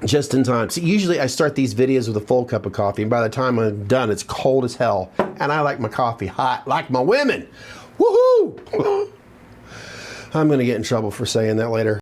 just in time. So usually I start these videos with a full cup of coffee, and by the time I'm done, it's cold as hell. And I like my coffee hot, like my women. Woohoo! I'm gonna get in trouble for saying that later.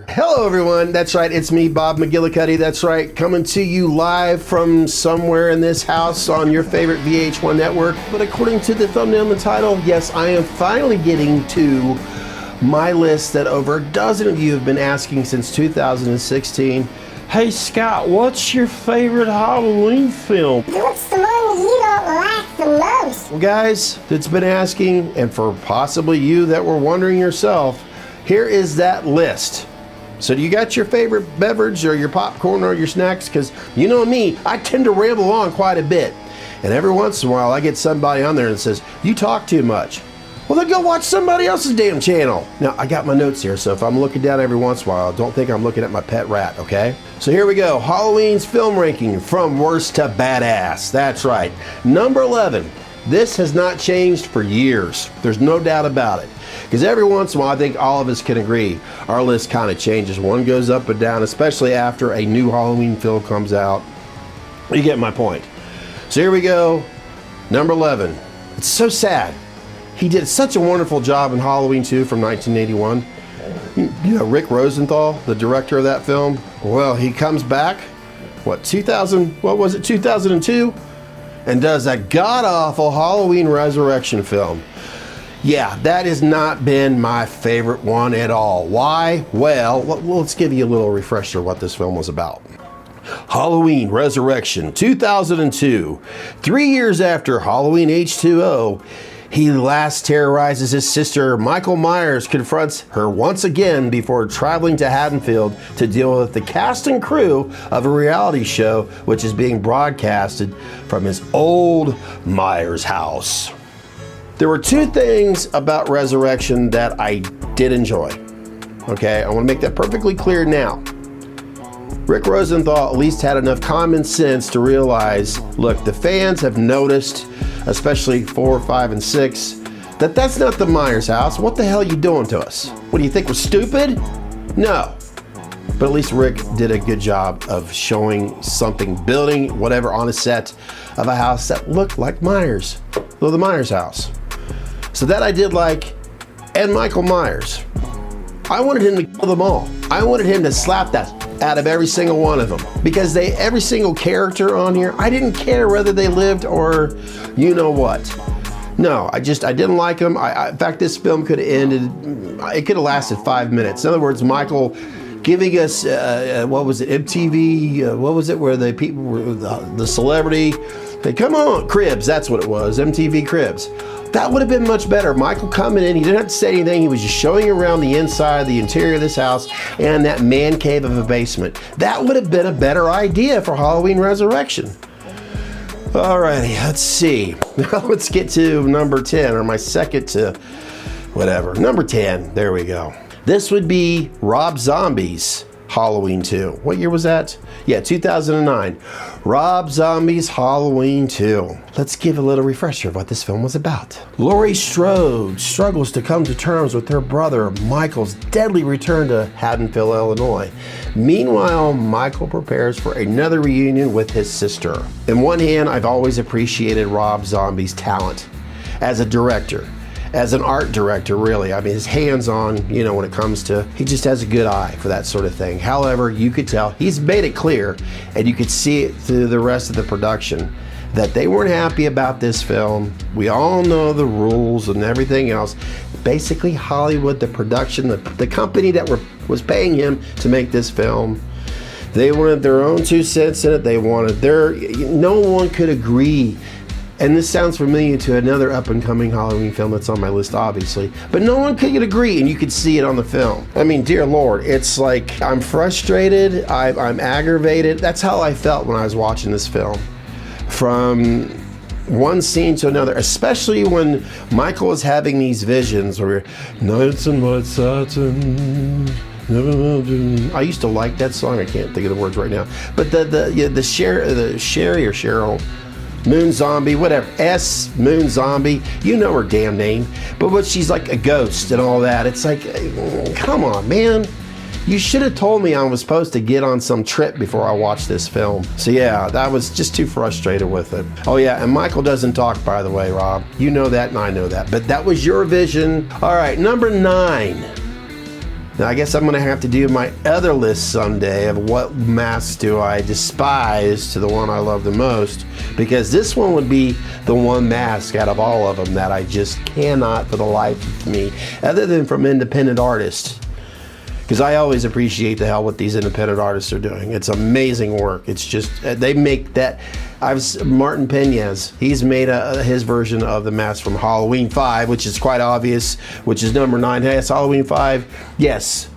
Hello everyone, that's right, it's me, Bob McGillicuddy, that's right, coming to you live from somewhere in this house on your favorite VH1 network. But according to the thumbnail and the title, yes, I am finally getting to my list that over a dozen of you have been asking since 2016. Hey Scott, what's your favorite Halloween film? What's the one you don't like the most? Well guys, that's been asking, and for possibly you that were wondering yourself, here is that list. So do you got your favorite beverage or your popcorn or your snacks? Because you know me, I tend to ramble on quite a bit. And every once in a while I get somebody on there that says, you talk too much. Well then go watch somebody else's damn channel. Now I got my notes here, so if I'm looking down every once in a while, don't think I'm looking at my pet rat, okay? So here we go, Halloween's film ranking from worst to badass. That's right, number 11. This has not changed for years. There's no doubt about it. Because every once in a while, I think all of us can agree, our list kind of changes. One goes up and down, especially after a new Halloween film comes out. You get my point. So here we go, number 11. It's so sad. He did such a wonderful job in Halloween 2 from 1981. You know, Rick Rosenthal, the director of that film, well, he comes back, what, 2002? And does a god-awful Halloween Resurrection film. Yeah, that has not been my favorite one at all. Why? Well, let's give you a little refresher of what this film was about. Halloween Resurrection, 2002. 3 years after Halloween H2O, he last terrorizes his sister. Michael Myers confronts her once again before traveling to Haddonfield to deal with the cast and crew of a reality show which is being broadcasted from his old Myers house. There were two things about Resurrection that I did enjoy. Okay, I want to make that perfectly clear now. Rick Rosenthal at least had enough common sense to realize, look, the fans have noticed, especially 4, 5, and 6, that that's not the Myers house. What the hell are you doing to us? What do you think, we're stupid? No. But at least Rick did a good job of showing something, building whatever on a set of a house that looked like Myers, well, the Myers house. So that I did like, and Michael Myers. I wanted him to kill them all. I wanted him to slap that out of every single one of them, because every single character on here, I didn't care whether they lived or you know what. No, I didn't like them. In fact, this film could have ended, it could have lasted 5 minutes. In other words, Michael giving us, what was it, MTV, what was it, where the people were, the celebrity, hey, come on, Cribs, that's what it was, MTV Cribs. That would have been much better. Michael coming in, he didn't have to say anything, he was just showing around the inside, the interior of this house, and that man cave of a basement. That would have been a better idea for Halloween Resurrection. Alrighty, let's see. Now let's get to number 10, or my second to whatever. Number 10, there we go. This would be Rob Zombie's Halloween 2. What year was that? Yeah, 2009. Rob Zombie's Halloween 2. Let's give a little refresher of what this film was about. Laurie Strode struggles to come to terms with her brother Michael's deadly return to Haddonfield, Illinois. Meanwhile, Michael prepares for another reunion with his sister. In one hand, I've always appreciated Rob Zombie's talent as a director. As an art director, really. I mean, his hands-on, you know, when it comes to, he just has a good eye for that sort of thing. However, you could tell, he's made it clear, and you could see it through the rest of the production, that they weren't happy about this film. We all know the rules and everything else. Basically, Hollywood, the production, the company that was paying him to make this film, they wanted their own 2 cents in it. They wanted no one could agree. And this sounds familiar to another up-and-coming Halloween film that's on my list, obviously. But no one could agree, and you could see it on the film. I mean, dear Lord, it's like I'm frustrated, I'm aggravated. That's how I felt when I was watching this film. From one scene to another, especially when Michael is having these visions where nights and white satin, I used to like that song. I can't think of the words right now. But the Sherry or Cheryl Moon Zombie, whatever, Moon Zombie, you know her damn name. But what she's like a ghost and all that. It's like, come on, man. You should have told me I was supposed to get on some trip before I watched this film. So yeah, I was just too frustrated with it. Oh yeah, and Michael doesn't talk, by the way, Rob. You know that and I know that, but that was your vision. All right, number 9. Now I guess I'm gonna have to do my other list someday of what masks do I despise to the one I love the most, because this one would be the one mask out of all of them that I just cannot for the life of me, other than from independent artists. Because I always appreciate the hell what these independent artists are doing. It's amazing work. It's just, they make that, Martin Peñas, he's made his version of the mask from Halloween 5, which is quite obvious, which is number 9. Hey, it's Halloween 5. Yes,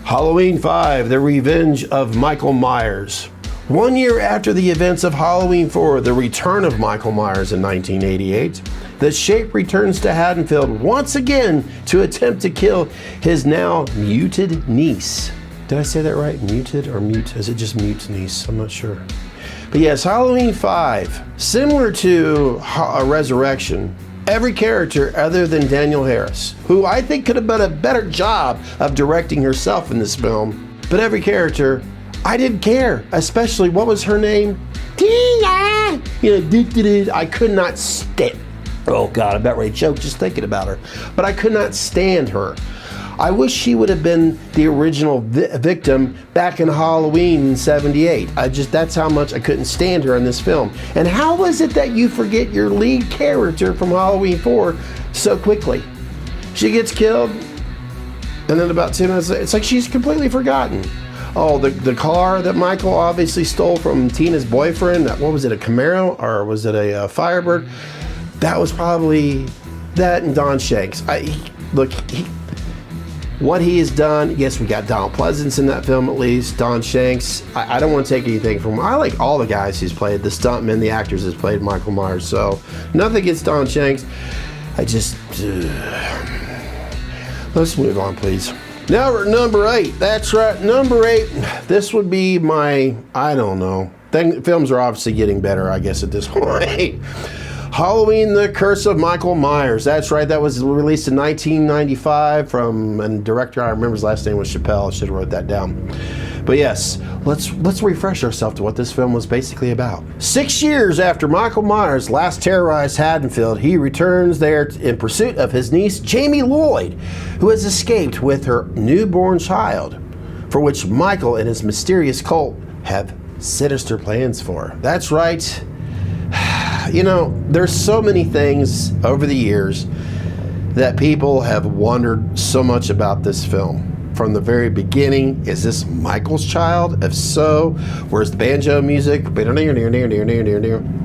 Halloween 5, The Revenge of Michael Myers. 1 year after the events of Halloween 4, The Return of Michael Myers in 1988, the Shape returns to Haddonfield once again to attempt to kill his now muted niece. Did I say that right? Muted or mute? Is it just mute niece? I'm not sure. But yes, Halloween 5, similar to Resurrection, every character other than Danielle Harris, who I think could have done a better job of directing herself in this film, but every character, I didn't care, especially, what was her name? Tina! You know, I could not stand. Oh God, I'm about ready to choke just thinking about her. But I could not stand her. I wish she would have been the original victim back in Halloween in '78. That's how much I couldn't stand her in this film. And how was it that you forget your lead character from Halloween 4 so quickly? She gets killed, and then about 2 minutes later, it's like she's completely forgotten. Oh, the car that Michael obviously stole from Tina's boyfriend, what was it, a Camaro, or was it a Firebird? That was probably that and Don Shanks. What he has done, yes, we got Donald Pleasance in that film at least, Don Shanks. I don't want to take anything from him. I like all the guys he's played, the stuntmen, the actors he's played Michael Myers, so nothing against Don Shanks. Let's move on, please. Now we're at number 8. That's right, number 8. This would be my, I don't know. Films are obviously getting better, I guess, at this point. Halloween, The Curse of Michael Myers. That's right, that was released in 1995 from a director, I remember his last name was Chappelle. I should have wrote that down. But yes, let's refresh ourselves to what this film was basically about. 6 years after Michael Myers last terrorized Haddonfield, he returns there in pursuit of his niece, Jamie Lloyd, who has escaped with her newborn child, for which Michael and his mysterious cult have sinister plans for. That's right. You know, there's so many things over the years that people have wondered so much about this film. From the very beginning, is this Michael's child? If so, where's the banjo music? But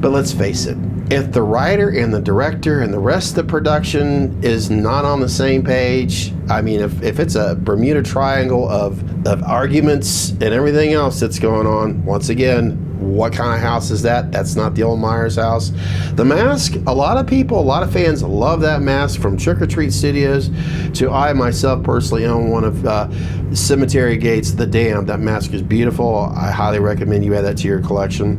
let's face it, if the writer and the director and the rest of the production is not on the same page, I mean, if it's a Bermuda Triangle of arguments and everything else that's going on, once again, what kind of house is that? That's not the old Myers house. The mask, a lot of people, a lot of fans love that mask, from Trick or Treat Studios to I myself personally own one of Cemetery Gates, The Damned. That mask is beautiful. I highly recommend you add that to your collection.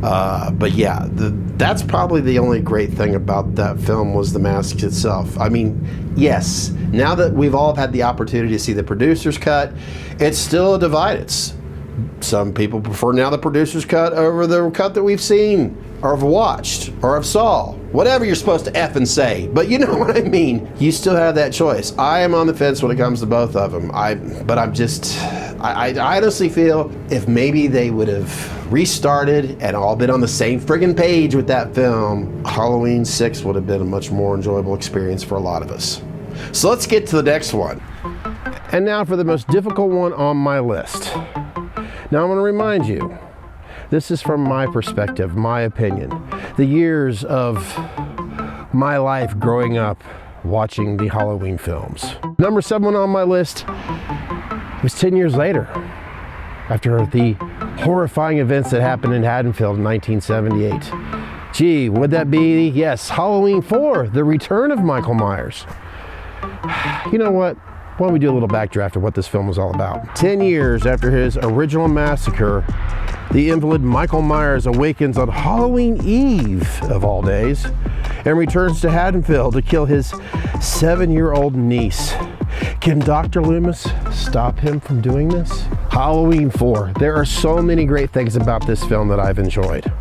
But yeah, that's probably the only great thing about that film was the mask itself. I mean, yes, now that we've all had the opportunity to see the producer's cut, it's still divided. Some people prefer now the producer's cut over the cut that we've seen or have watched or have saw. Whatever you're supposed to effing say, but you know what I mean. You still have that choice. I am on the fence when it comes to both of them. I honestly feel if maybe they would have restarted and all been on the same friggin' page with that film, Halloween 6 would have been a much more enjoyable experience for a lot of us. So let's get to the next one. And now for the most difficult one on my list. Now I want to remind you, this is from my perspective, my opinion. The years of my life growing up watching the Halloween films. Number 7 on my list was 10 years later, after the horrifying events that happened in Haddonfield in 1978. Gee, would that be, yes, Halloween 4, The Return of Michael Myers. You know what? why don't we do a little backdraft of what this film was all about. 10 years after his original massacre, the invalid Michael Myers awakens on Halloween Eve, of all days, and returns to Haddonfield to kill his 7-year-old niece. Can Dr. Loomis stop him from doing this? Halloween 4. There are so many great things about this film that I've enjoyed.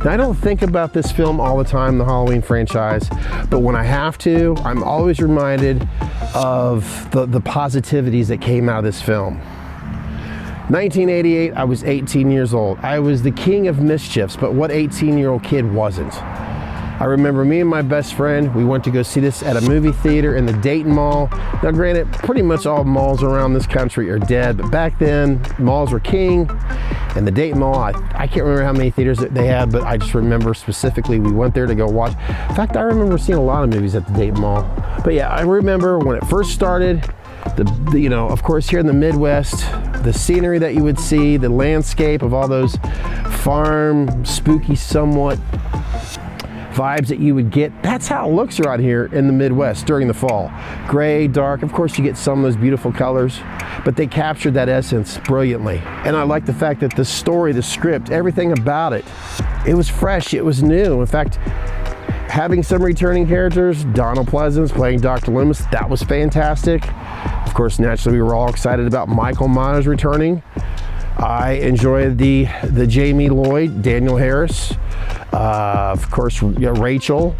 Now, I don't think about this film all the time, the Halloween franchise, but when I have to, I'm always reminded of the positivities that came out of this film. 1988, I was 18 years old. I was the king of mischiefs, but what 18-year-old kid wasn't? I remember me and my best friend, we went to go see this at a movie theater in the Dayton Mall. Now granted, pretty much all malls around this country are dead, but back then, malls were king. And the Dayton Mall, I can't remember how many theaters that they had, but I just remember specifically we went there to go watch. In fact, I remember seeing a lot of movies at the Dayton Mall. But yeah, I remember when it first started, you know, of course here in the Midwest, the scenery that you would see, the landscape of all those farm, spooky somewhat vibes that you would get. That's how it looks around here in the Midwest during the fall. Gray, dark, of course you get some of those beautiful colors, but they captured that essence brilliantly. And I like the fact that the story, the script, everything about it, it was fresh, it was new. In fact, having some returning characters, Donald Pleasance playing Dr. Loomis, that was fantastic. Of course, naturally, we were all excited about Michael Myers returning. I enjoyed the Jamie Lloyd, Daniel Harris, of course, Rachel.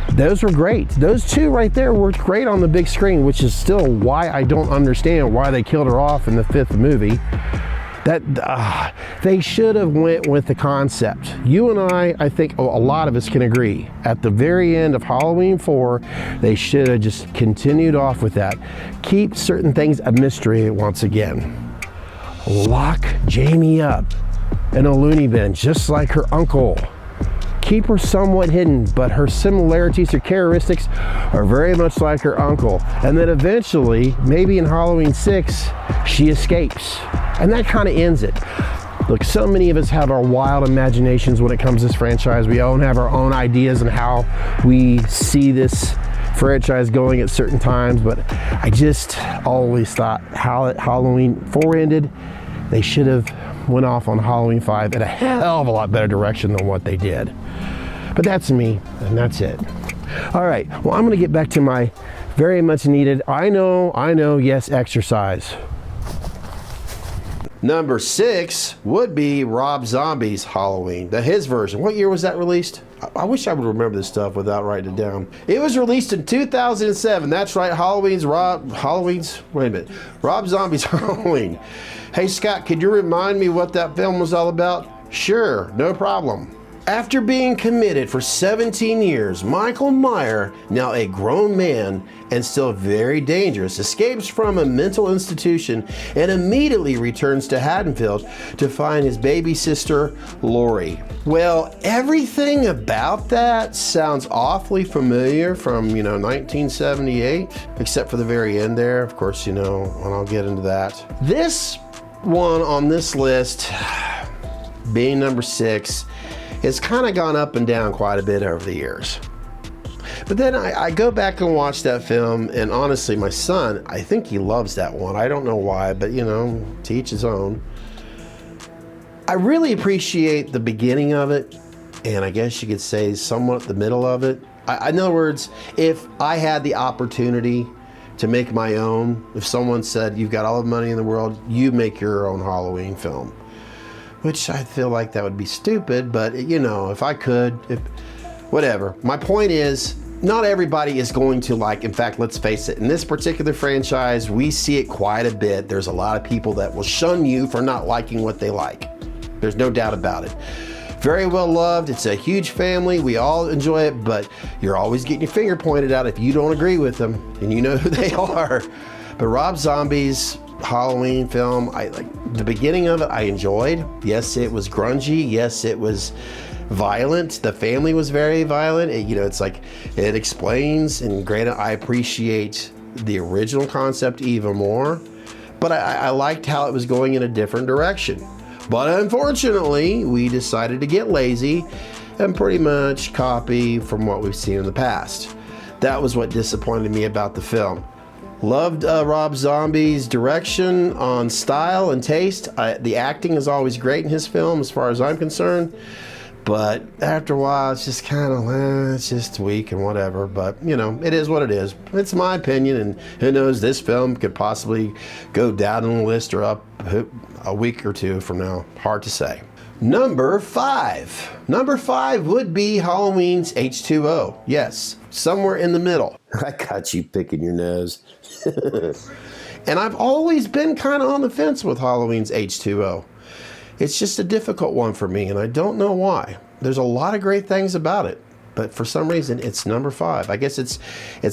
Those were great. Those two right there were great on the big screen, which is still why I don't understand why they killed her off in the 5th movie. That they should have went with the concept. You and I think a lot of us can agree. At the very end of Halloween 4, they should have just continued off with that. Keep certain things a mystery once again. Lock Jamie up in a loony bin, just like her uncle. Keep her somewhat hidden, but her similarities, her characteristics are very much like her uncle. And then eventually, maybe in Halloween 6, she escapes. And that kind of ends it. Look, so many of us have our wild imaginations when it comes to this franchise. We all have our own ideas on how we see this franchise going at certain times, but I just always thought how Halloween 4 ended, they should have went off on Halloween 5 in a hell of a lot better direction than what they did. But that's me, and that's it. All right, well, I'm gonna get back to my very much needed, I know, yes, exercise. Number 6 would be Rob Zombie's Halloween, his version. What year was that released? I wish I would remember this stuff without writing it down. It was released in 2007. That's right, Rob Zombie's Halloween. Hey Scott, could you remind me what that film was all about? Sure, no problem. After being committed for 17 years, Michael Myers, now a grown man and still very dangerous, escapes from a mental institution and immediately returns to Haddonfield to find his baby sister, Lori. Well, everything about that sounds awfully familiar from, 1978, except for the very end there, of course, and I'll get into that. This one on this list, being number 6, it's kind of gone up and down quite a bit over the years. But then I go back and watch that film, and honestly, my son, I think he loves that one. I don't know why, but to each his own. I really appreciate the beginning of it, and I guess you could say somewhat the middle of it. In other words, if I had the opportunity to make my own, if someone said, you've got all the money in the world, you make your own Halloween film. Which I feel like that would be stupid, but if I could, whatever. My point is, not everybody is going to like, in fact, let's face it, in this particular franchise, we see it quite a bit. There's a lot of people that will shun you for not liking what they like. There's no doubt about it. Very well loved, it's a huge family, we all enjoy it, but you're always getting your finger pointed out if you don't agree with them, and you know who they are. But Rob Zombie's Halloween film, the beginning of it I enjoyed. Yes, it was grungy. Yes, it was violent. The family was very violent. It's like it explains, and granted, I appreciate the original concept even more, but I liked how it was going in a different direction. But unfortunately, we decided to get lazy and pretty much copy from what we've seen in the past. That was what disappointed me about the film. Loved Rob Zombie's direction on style and taste. The acting is always great in his film as far as I'm concerned. But after a while, it's just kind of, it's just weak and whatever. But, you know, it is what it is. It's my opinion, and who knows, this film could possibly go down on the list or up a week or two from now. Hard to say. Number 5. Number 5 would be Halloween's H2O. Yes, somewhere in the middle. I got you picking your nose. And I've always been kind of on the fence with Halloween's H2O. It's just a difficult one for me, and I don't know why. There's a lot of great things about it, but for some reason, it's number 5. I guess it's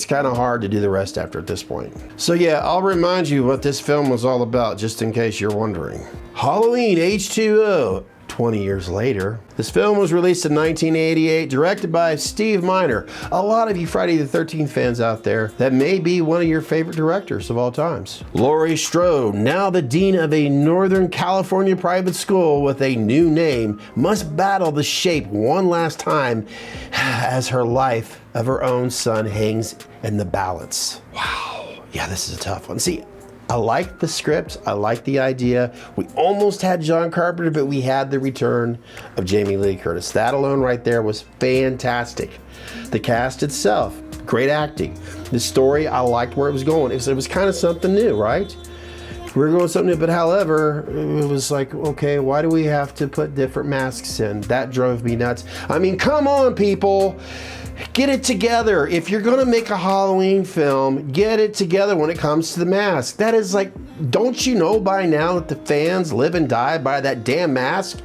kind of hard to do the rest after at this point. So yeah, I'll remind you what this film was all about, just in case you're wondering. Halloween H2O. 20 years later. This film was released in 1988, directed by Steve Miner. A lot of you Friday the 13th fans out there, that may be one of your favorite directors of all times. Laurie Strode, now the dean of a Northern California private school with a new name, must battle the shape one last time as her life of her own son hangs in the balance. Wow. Yeah, this is a tough one. See, I like the script, I like the idea. We almost had John Carpenter, but we had the return of Jamie Lee Curtis. That alone right there was fantastic. The cast itself, great acting. The story, I liked where it was going. It was kind of something new, right? We were going something new, but however, it was like, okay, why do we have to put different masks in? That drove me nuts. I mean, come on, people. Get it together. If you're going to make a Halloween film, get it together when it comes to the mask. That is like, don't you know by now that the fans live and die by that damn mask?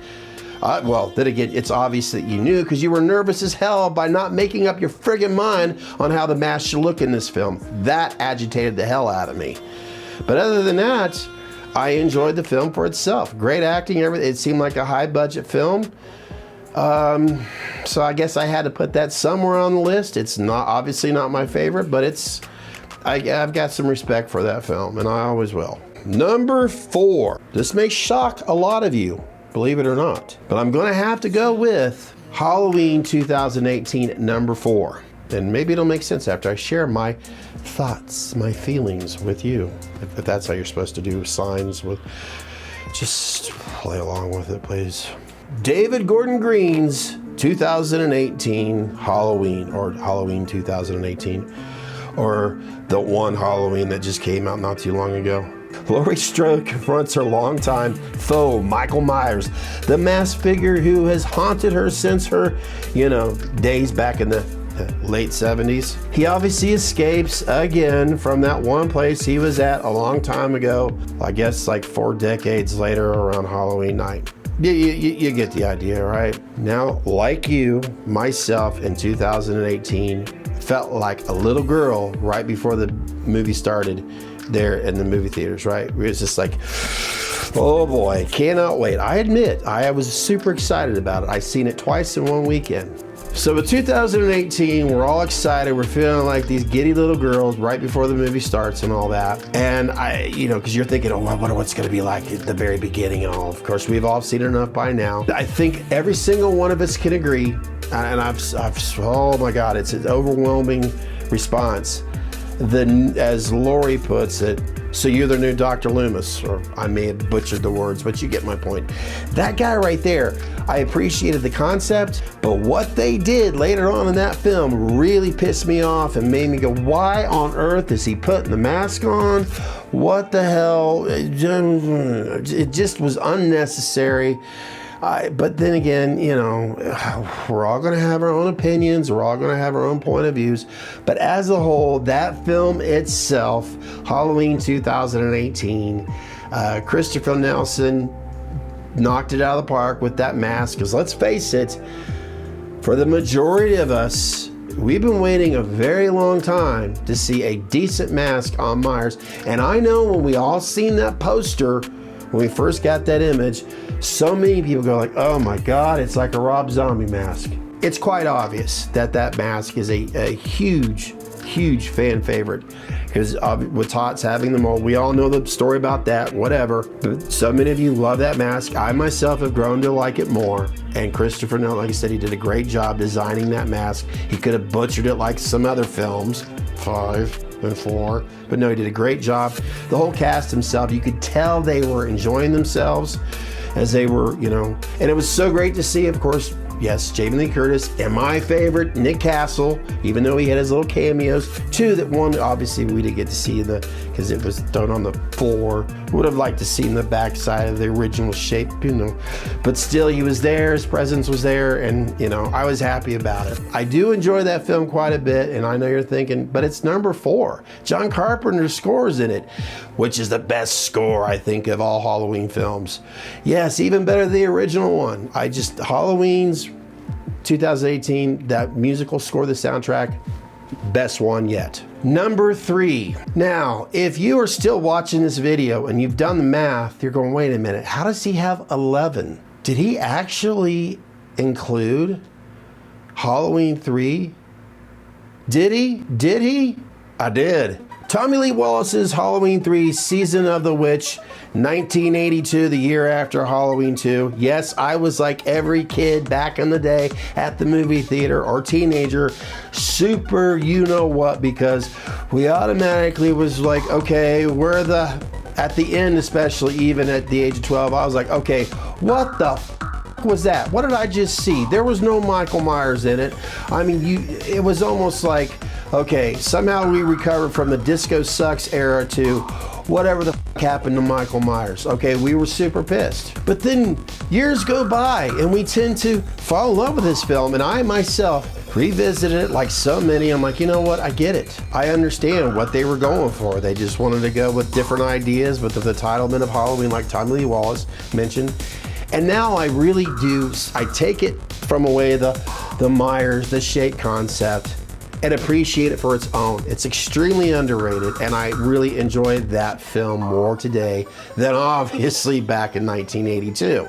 Well, then again, it's obvious that you knew because you were nervous as hell by not making up your friggin' mind on how the mask should look in this film. That agitated the hell out of me. But other than that, I enjoyed the film for itself. Great acting, everything. It seemed like a high budget film. So I guess I had to put that somewhere on the list. It's not obviously not my favorite, but I've got some respect for that film, and I always will. Number 4. This may shock a lot of you, believe it or not, but I'm going to have to go with Halloween 2018, number 4. And maybe it'll make sense after I share my thoughts, my feelings with you. If that's how you're supposed to do signs with, just play along with it, please. David Gordon Green's 2018 Halloween, or Halloween 2018, or the one Halloween that just came out not too long ago. Laurie Strode confronts her longtime foe, Michael Myers, the masked figure who has haunted her since her, days back in the late 70s. He obviously escapes again from that one place he was at a long time ago, I guess like 4 decades later around Halloween night. You get the idea, right? Now, like you, myself in 2018 felt like a little girl right before the movie started there in the movie theaters, right? It was just like, oh boy, cannot wait. I admit, I was super excited about it. I've seen it twice in one weekend. So with 2018, we're all excited. We're feeling like these giddy little girls right before the movie starts and all that. And because you're thinking, oh, I wonder what's going to be like at the very beginning and all. Of course, we've all seen it enough by now. I think every single one of us can agree, and I've oh my God, it's an overwhelming response. As Laurie puts it, so you're the new Dr. Loomis, or I may have butchered the words, but you get my point. That guy right there, I appreciated the concept, but what they did later on in that film really pissed me off and made me go, why on earth is he putting the mask on? What the hell? It just was unnecessary. But then again, we're all going to have our own opinions. We're all going to have our own point of views. But as a whole, that film itself, Halloween 2018, Christopher Nelson knocked it out of the park with that mask. Because let's face it, for the majority of us, we've been waiting a very long time to see a decent mask on Myers. And I know when we all seen that poster, when we first got that image, so many people go like, oh my God, it's like a Rob Zombie mask. It's quite obvious that mask is a huge fan favorite because with Tots having them all, we all know the story about that, whatever. But so many of you love that mask. I myself have grown to like it more. And Christopher Nolan, like I said, he did a great job designing that mask. He could have butchered it like some other films. 5. and 4. But no, he did a great job. The whole cast himself, you could tell they were enjoying themselves as they were, you know, and it was so great to see, of course, yes, Jamie Lee Curtis, and my favorite, Nick Castle, even though he had his little cameos. 2 that one, obviously, we didn't get to see because it was done on the floor. Would have liked to see the backside of the original shape, you know. But still, he was there, his presence was there, and, you know, I was happy about it. I do enjoy that film quite a bit, and I know you're thinking, but it's number 4. John Carpenter's score is in it, which is the best score, I think, of all Halloween films. Yes, even better than the original one. Halloween's 2018, that musical score, the soundtrack, best one yet. Number 3. Now, if you are still watching this video and you've done the math, you're going, wait a minute, how does he have 11? Did he actually include Halloween 3? Did he? Did he? I did. Tommy Lee Wallace's Halloween 3, Season of the Witch, 1982, the year after Halloween 2. Yes, I was like every kid back in the day at the movie theater or teenager, super you-know-what, because we automatically was like, okay, at the end, especially even at the age of 12, I was like, okay, what the was that? What did I just see? There was no Michael Myers in it. I mean, it was almost like, okay, somehow we recovered from the Disco Sucks era to whatever the happened to Michael Myers. Okay, we were super pissed. But then years go by and we tend to fall in love with this film, and I myself revisited it like so many. I'm like, you know what? I get it. I understand what they were going for. They just wanted to go with different ideas, but the titlement of Halloween, like Tommy Lee Wallace mentioned. And now I really do, I take it from away the Myers, the shape concept, and appreciate it for its own. It's extremely underrated, and I really enjoyed that film more today than obviously back in 1982.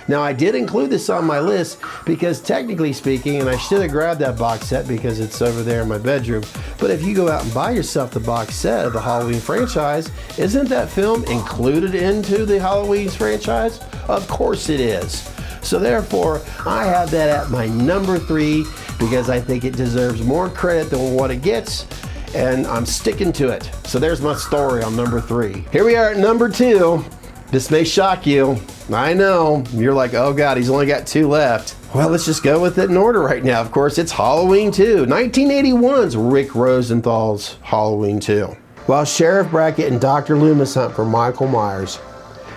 Now, I did include this on my list because technically speaking, and I should have grabbed that box set because it's over there in my bedroom, but if you go out and buy yourself the box set of the Halloween franchise, isn't that film included into the Halloween franchise? Of course it is. So therefore, I have that at my number 3 because I think it deserves more credit than what it gets, and I'm sticking to it. So there's my story on number 3. Here we are at number 2. This may shock you. I know. You're like, oh God, he's only got 2 left. Well, let's just go with it in order right now. Of course, it's Halloween 2, 1981's Rick Rosenthal's Halloween 2. While Sheriff Brackett and Dr. Loomis hunt for Michael Myers,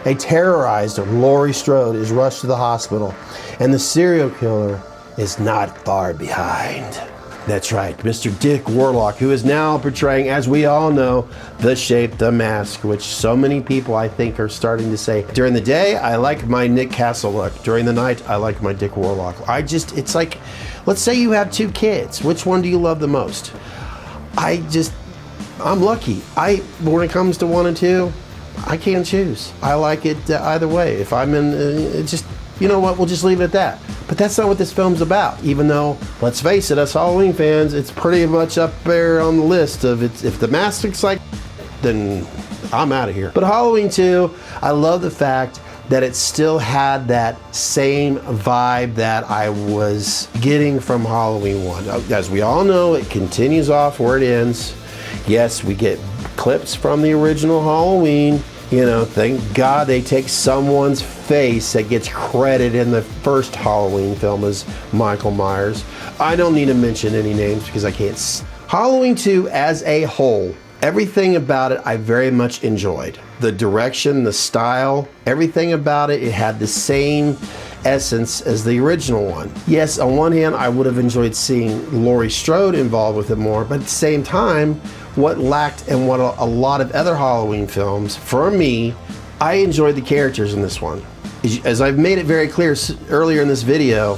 a terrorized Laurie Strode is rushed to the hospital, and the serial killer is not far behind. That's right, Mr. Dick Warlock, who is now portraying, as we all know, The Shape, The Mask, which so many people, I think, are starting to say. During the day, I like my Nick Castle look. During the night, I like my Dick Warlock. It's like, let's say you have 2 kids. Which one do you love the most? I'm lucky. When it comes to 1 and 2, I can't choose. I like it either way. If I'm in, you know what, we'll just leave it at that. But that's not what this film's about, even though, let's face it, us Halloween fans, it's pretty much up there on the list of if the mask looks like, then I'm out of here. But Halloween 2, I love the fact that it still had that same vibe that I was getting from Halloween 1. As we all know, it continues off where it ends. Yes, we get clips from the original Halloween. You know, thank God they take someone's face that gets credit in the first Halloween film as Michael Myers. I don't need to mention any names because I can't. Halloween 2 as a whole, everything about it I very much enjoyed. The direction, the style, everything about it, it had the same essence as the original one. Yes, on one hand, I would have enjoyed seeing Laurie Strode involved with it more, but at the same time, what lacked and what a lot of other Halloween films, for me, I enjoyed the characters in this one. As I've made it very clear earlier in this video,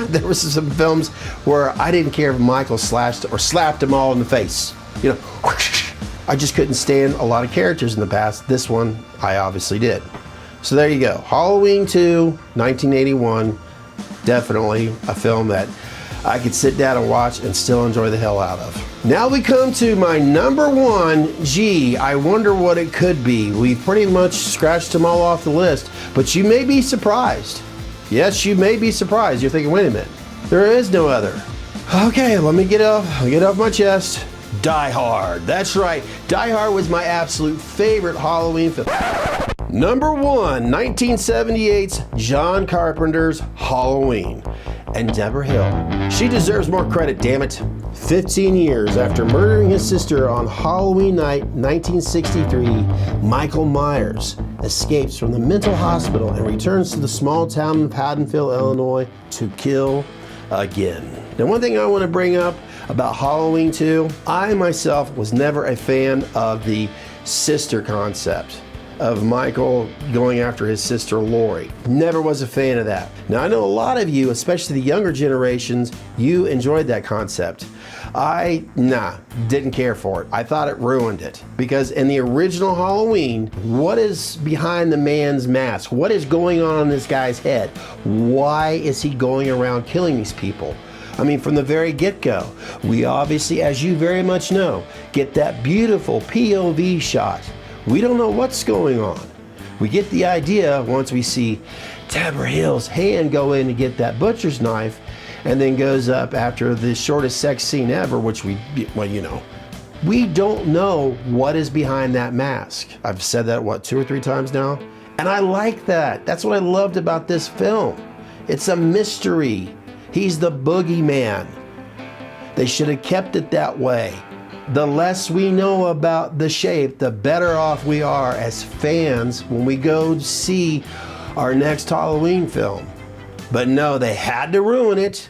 there was some films where I didn't care if Michael slashed or slapped them all in the face. You know, I just couldn't stand a lot of characters in the past. This one, I obviously did. So there you go. Halloween 2, 1981, definitely a film that I could sit down and watch and still enjoy the hell out of. Now we come to my number 1. Gee, I wonder what it could be. We've pretty much scratched them all off the list, but you may be surprised. Yes, you may be surprised. You're thinking, wait a minute, there is no other. Okay, let me get off my chest. Die Hard. That's right, Die Hard was my absolute favorite Halloween film. Number 1, 1978's John Carpenter's Halloween. And Deborah Hill. She deserves more credit, damn it. 15 years after murdering his sister on Halloween night 1963, Michael Myers escapes from the mental hospital and returns to the small town of Haddonfield, Illinois to kill again. Now, one thing I want to bring up about Halloween 2, I myself was never a fan of the sister concept of Michael going after his sister Lori. Never was a fan of that. Now, I know a lot of you, especially the younger generations, you enjoyed that concept. Didn't care for it. I thought it ruined it. Because in the original Halloween, what is behind the man's mask? What is going on in this guy's head? Why is he going around killing these people? I mean, from the very get-go, we obviously, as you very much know, get that beautiful POV shot. We don't know what's going on. We get the idea once we see Deborah Hill's hand go in to get that butcher's knife and then goes up after the shortest sex scene ever, which we don't know what is behind that mask. I've said that, 2 or 3 times now? And I like that. That's what I loved about this film. It's a mystery. He's the boogeyman. They should have kept it that way. The less we know about the shape, the better off we are as fans when we go see our next Halloween film. But no, they had to ruin it.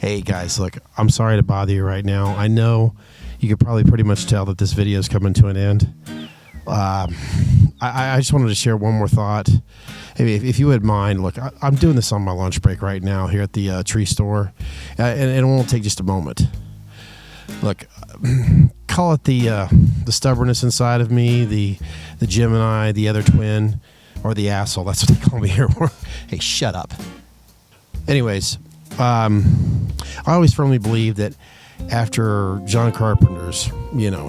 Hey guys, look, I'm sorry to bother you right now. I know you could probably pretty much tell that this video is coming to an end. I just wanted to share one more thought. If you would mind, look, I'm doing this on my lunch break right now here at the tree store, and it won't take just a moment. Look, call it the stubbornness inside of me, the Gemini, the other twin, or the asshole. That's what they call me here. Hey, shut up. Anyways, I always firmly believe that after John Carpenter's,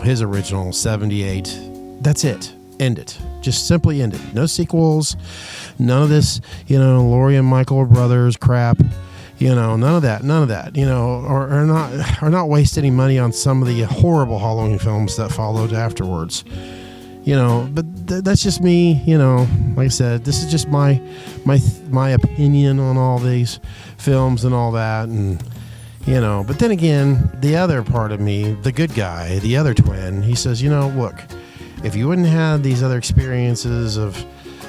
his original 78, that's it. End it. Just simply end it. No sequels. None of this, Lori and Michael are brothers crap. None of that, or not waste any money on some of the horrible Halloween films that followed afterwards. But that's just me, like I said, this is just my opinion on all these films and all that. And, but then again, the other part of me, the good guy, the other twin, he says, look, if you wouldn't have these other experiences of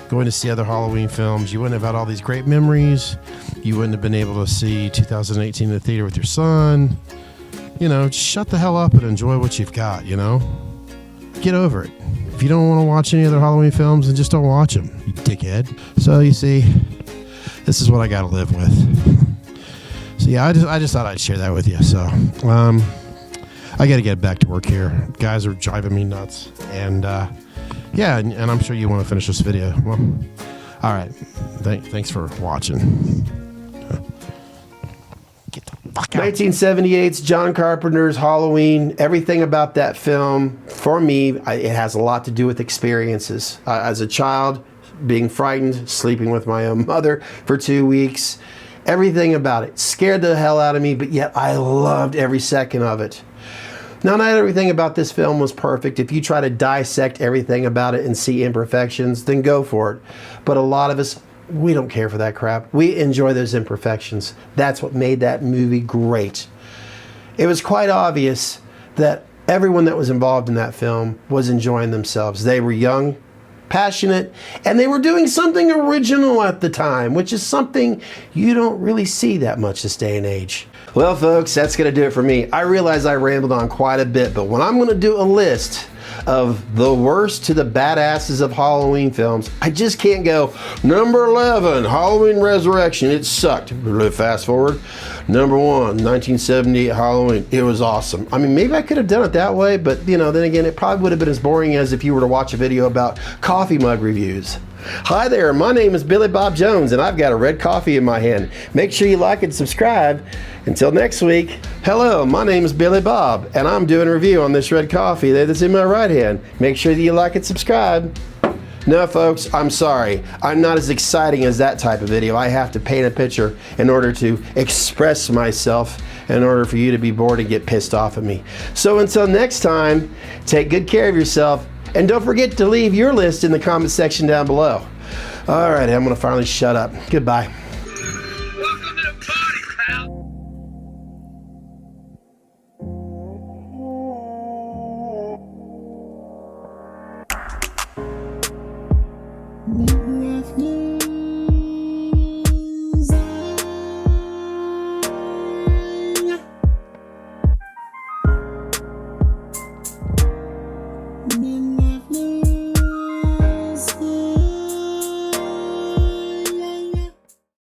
going to see other Halloween films, you wouldn't have had all these great memories. You wouldn't have been able to see 2018 in the theater with your son. Shut the hell up and enjoy what you've got, Get over it. If you don't want to watch any other Halloween films, then just don't watch them, you dickhead. So you see, this is what I got to live with. So yeah, I just thought I'd share that with you. So I got to get back to work here. Guys are driving me nuts. And yeah, and I'm sure you want to finish this video. Well, all right. Thanks for watching. Get the fuck out. 1978's John Carpenter's Halloween. Everything about that film, for me, it has a lot to do with experiences. As a child, being frightened, sleeping with my own mother for 2 weeks. Everything about it scared the hell out of me, but yet I loved every second of it. Now, not everything about this film was perfect. If you try to dissect everything about it and see imperfections, then go for it. But a lot of us, we don't care for that crap. We enjoy those imperfections. That's what made that movie great. It was quite obvious that everyone that was involved in that film was enjoying themselves. They were young, passionate, and they were doing something original at the time, which is something you don't really see that much this day and age. Well, folks, that's going to do it for me. I realize I rambled on quite a bit, but when I'm going to do a list of the worst to the badasses of Halloween films, I just can't go, number 11, Halloween Resurrection, it sucked. Fast forward, number 1, 1978 Halloween, it was awesome. I mean, maybe I could have done it that way, but then again, it probably would have been as boring as if you were to watch a video about coffee mug reviews. Hi there, my name is Billy Bob Jones and I've got a red coffee in my hand. Make sure you like and subscribe. Until next week, hello, my name is Billy Bob and I'm doing a review on this red coffee that's in my right hand. Make sure that you like and subscribe. No, folks, I'm sorry. I'm not as exciting as that type of video. I have to paint a picture in order to express myself, in order for you to be bored and get pissed off at me. So until next time, take good care of yourself, and don't forget to leave your list in the comment section down below. All right, I'm gonna finally shut up. Goodbye.